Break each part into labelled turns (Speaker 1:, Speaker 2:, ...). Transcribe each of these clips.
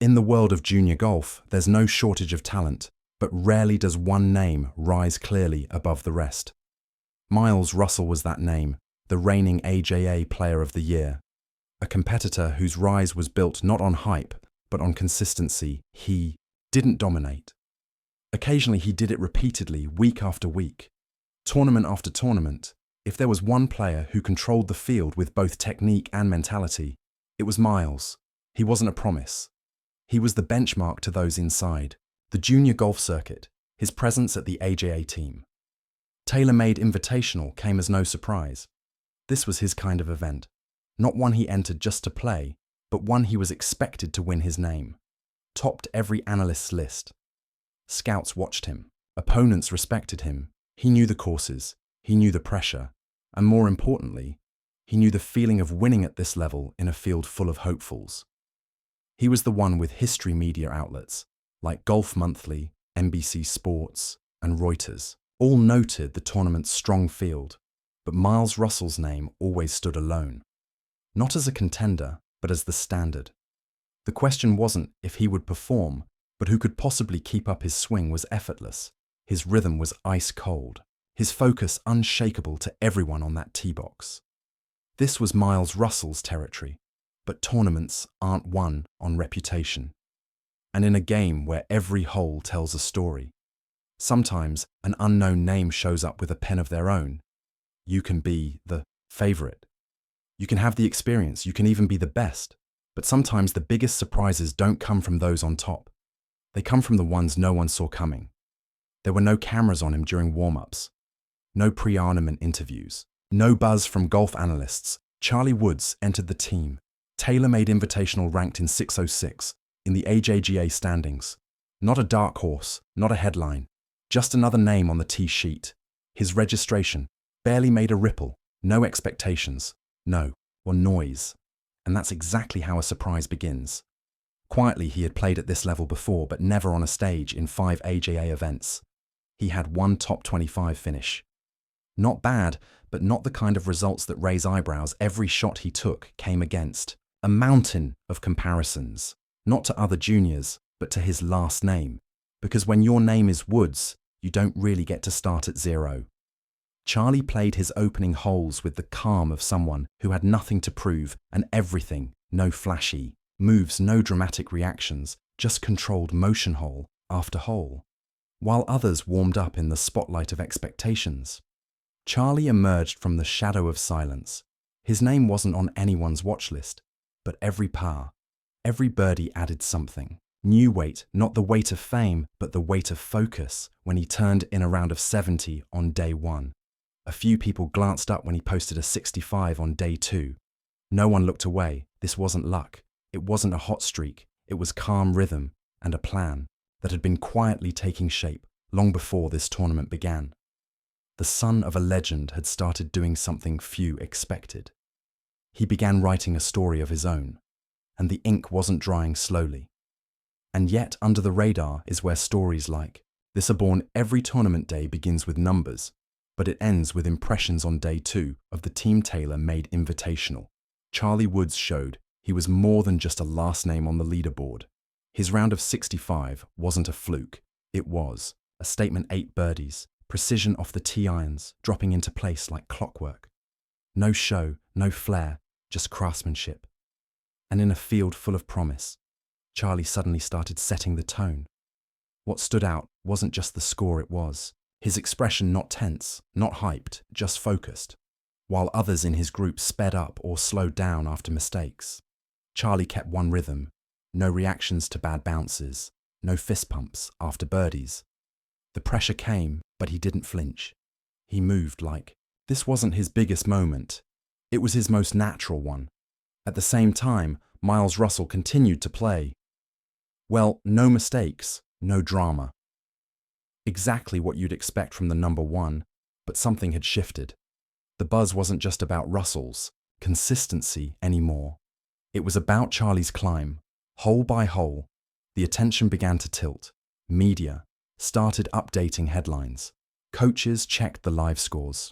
Speaker 1: In the world of junior golf, there's no shortage of talent, but rarely does one name rise clearly above the rest. Miles Russell was that name, the reigning AJGA Player of the Year. A competitor whose rise was built not on hype, but on consistency. He didn't dominate. Occasionally he did it repeatedly, week after week, tournament after tournament. If there was one player who controlled the field with both technique and mentality, it was Miles. He wasn't a promise. He was the benchmark to those inside. The junior golf circuit, his presence at the AJGA team. TaylorMade Invitational came as no surprise. This was his kind of event. Not one he entered just to play, but one he was expected to win his name. Topped every analyst's list. Scouts watched him. Opponents respected him. He knew the courses. He knew the pressure. And more importantly, he knew the feeling of winning at this level in a field full of hopefuls. He was the one with history media outlets, like Golf Monthly, NBC Sports, and Reuters, all noted the tournament's strong field, but Miles Russell's name always stood alone. Not as a contender, but as the standard. The question wasn't if he would perform, but who could possibly keep up his swing was effortless. His rhythm was ice cold, his focus unshakable to everyone on that tee box. This was Miles Russell's territory, but tournaments aren't won on reputation. And in a game where every hole tells a story, sometimes an unknown name shows up with a pen of their own. You can be the favorite. You can have the experience, you can even be the best, but sometimes the biggest surprises don't come from those on top. They come from the ones no one saw coming. There were no cameras on him during warm-ups, no pre-tournament interviews, no buzz from golf analysts. Charlie Woods entered the team. TaylorMade Invitational ranked in 606 in the AJGA standings. Not a dark horse, not a headline, just another name on the tee sheet. His registration barely made a ripple, no expectations, no, or noise. And that's exactly how a surprise begins. Quietly, he had played at this level before, but never on a stage in 5 AJGA events. He had one top 25 finish. Not bad, but not the kind of results that raise eyebrows. Every shot he took came against a mountain of comparisons, not to other juniors, but to his last name. Because when your name is Woods, you don't really get to start at zero. Charlie played his opening holes with the calm of someone who had nothing to prove and everything, no flashy moves, no dramatic reactions, just controlled motion hole after hole, while others warmed up in the spotlight of expectations. Charlie emerged from the shadow of silence. His name wasn't on anyone's watch list, but every par, every birdie added something. New weight, not the weight of fame, but the weight of focus when he turned in a round of 70 on day 1. A few people glanced up when he posted a 65 on day 2. No one looked away. This wasn't luck. It wasn't a hot streak. It was calm rhythm and a plan that had been quietly taking shape long before this tournament began. The son of a legend had started doing something few expected. He began writing a story of his own, and the ink wasn't drying slowly. And yet, under the radar is where stories like this are born. Every tournament day begins with numbers, but it ends with impressions on day 2 of the Team TaylorMade Invitational. Charlie Woods showed he was more than just a last name on the leaderboard. His round of 65 wasn't a fluke. It was a statement. 8 birdies, precision off the tee irons, dropping into place like clockwork. No show, no flair, just craftsmanship. And in a field full of promise, Charlie suddenly started setting the tone. What stood out wasn't just the score, it was his expression, not tense, not hyped, just focused. While others in his group sped up or slowed down after mistakes, Charlie kept one rhythm. No reactions to bad bounces, no fist pumps after birdies. The pressure came, but he didn't flinch. He moved like this wasn't his biggest moment. It was his most natural one. At the same time, Miles Russell continued to play. Well, no mistakes, no drama. Exactly what you'd expect from the number 1, but something had shifted. The buzz wasn't just about Russell's consistency anymore. It was about Charlie's climb. Hole by hole, the attention began to tilt. Media started updating headlines. Coaches checked the live scores.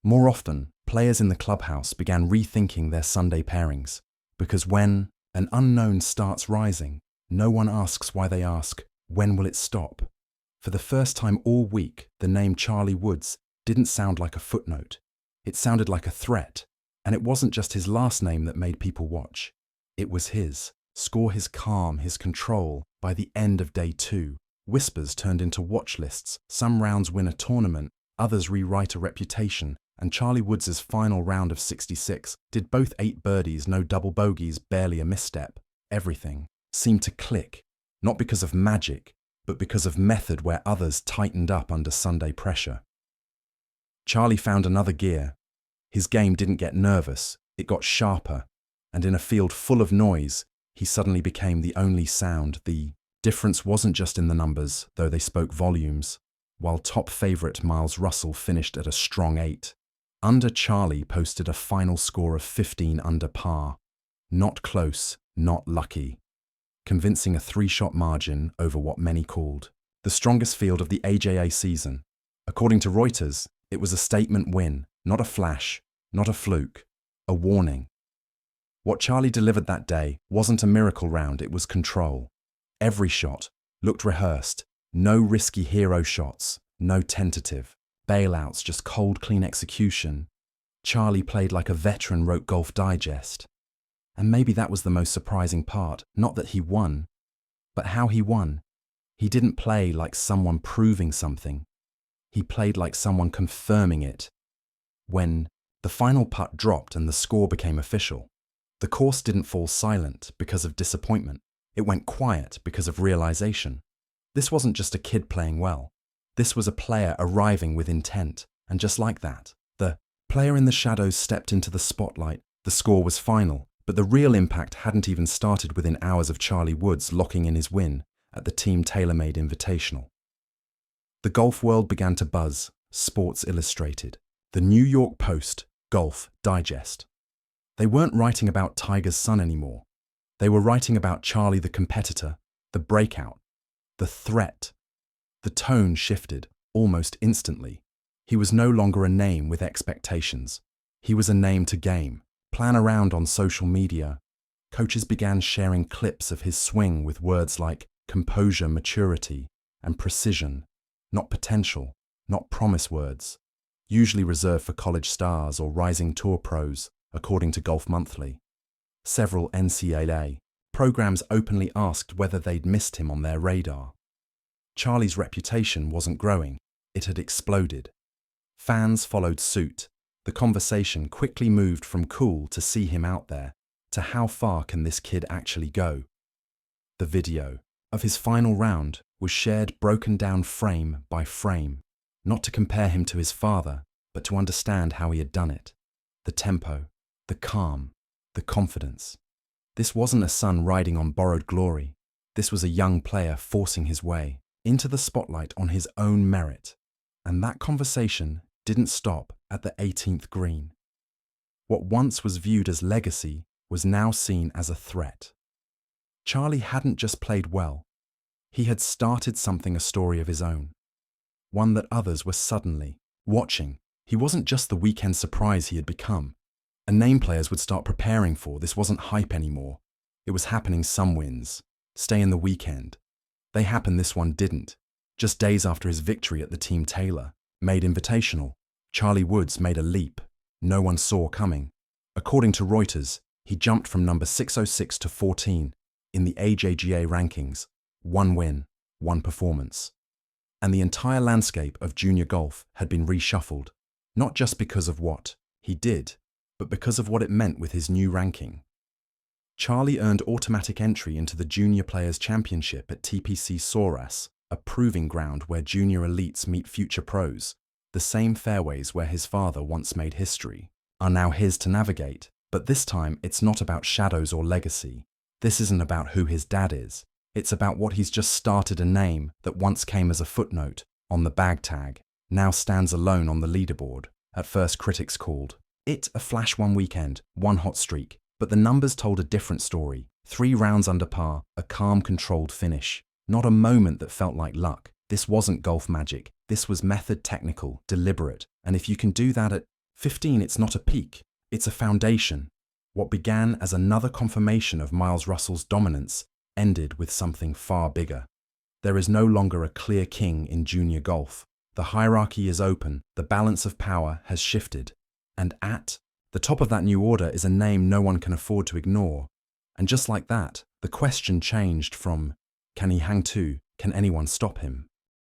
Speaker 1: More often, players in the clubhouse began rethinking their Sunday pairings, because when an unknown starts rising, No one asks why, they ask, when will it stop? For the first time all week, the name Charlie Woods didn't sound like a footnote. It sounded like a threat. And it wasn't just his last name that made people watch. It was his. Score his calm, his control. By the end of day 2, whispers turned into watch lists. Some rounds win a tournament, others rewrite a reputation. And Charlie Woods' final round of 66 did both 8 birdies, no double bogeys, barely a misstep. Everything seemed to click, not because of magic, but because of method where others tightened up under Sunday pressure. Charlie found another gear. His game didn't get nervous, it got sharper, and in a field full of noise, he suddenly became the only sound. The difference wasn't just in the numbers, though they spoke volumes. While top favourite Miles Russell finished at a strong 8, Under Charlie posted a final score of 15 under par. Not close, not lucky. Convincing a 3-shot margin over what many called the strongest field of the AJGA season. According to Reuters, it was a statement win, not a flash, not a fluke, a warning. What Charlie delivered that day wasn't a miracle round, it was control. Every shot looked rehearsed, no risky hero shots, no tentative bailouts, just cold, clean execution. Charlie played like a veteran, wrote Golf Digest. And maybe that was the most surprising part, not that he won, but how he won. He didn't play like someone proving something. He played like someone confirming it. When the final putt dropped and the score became official, the course didn't fall silent because of disappointment. It went quiet because of realization. This wasn't just a kid playing well. This was a player arriving with intent. And just like that, the player in the shadows stepped into the spotlight. The score was final, but the real impact hadn't even started within hours of Charlie Woods locking in his win at the Team TaylorMade Invitational. The golf world began to buzz. Sports Illustrated, the New York Post, Golf Digest. They weren't writing about Tiger's son anymore. They were writing about Charlie the competitor, the breakout, the threat. The tone shifted almost instantly. He was no longer a name with expectations. He was a name to game, plan around on social media. Coaches began sharing clips of his swing with words like composure, maturity, and precision, not potential, not promise words, usually reserved for college stars or rising tour pros, according to Golf Monthly. Several NCAA programs openly asked whether they'd missed him on their radar. Charlie's reputation wasn't growing, it had exploded. Fans followed suit. The conversation quickly moved from cool to see him out there, to how far can this kid actually go. The video of his final round was shared broken down frame by frame, not to compare him to his father, but to understand how he had done it. The tempo, the calm, the confidence. This wasn't a son riding on borrowed glory. This was a young player forcing his way into the spotlight on his own merit. And that conversation didn't stop at the 18th green. What once was viewed as legacy was now seen as a threat. Charlie hadn't just played well. He had started something, a story of his own. One that others were suddenly watching. He wasn't just the weekend surprise he had become. A name players would start preparing for. This wasn't hype anymore. It was happening. Some wins stay in the weekend. They happened, this one didn't. Just days after his victory at the Team TaylorMade Invitational, Charlie Woods made a leap no one saw coming. According to Reuters, he jumped from number 606 to 14 in the AJGA rankings. 1 win, 1 performance. And the entire landscape of junior golf had been reshuffled, not just because of what he did, but because of what it meant with his new ranking. Charlie earned automatic entry into the Junior Players Championship at TPC Sauras, a proving ground where junior elites meet future pros. The same fairways where his father once made history are now his to navigate. But this time, it's not about shadows or legacy. This isn't about who his dad is. It's about what he's just started. A name that once came as a footnote on the bag tag now stands alone on the leaderboard. At first, critics called it a flash, one weekend, one hot streak. But the numbers told a different story. 3 rounds under par, a calm, controlled finish. Not a moment that felt like luck. This wasn't golf magic. This was method, technical, deliberate. And if you can do that at 15, it's not a peak. It's a foundation. What began as another confirmation of Miles Russell's dominance ended with something far bigger. There is no longer a clear king in junior golf. The hierarchy is open, the balance of power has shifted. And at the top of that new order is a name no one can afford to ignore. And just like that, the question changed from, can he hang to, can anyone stop him?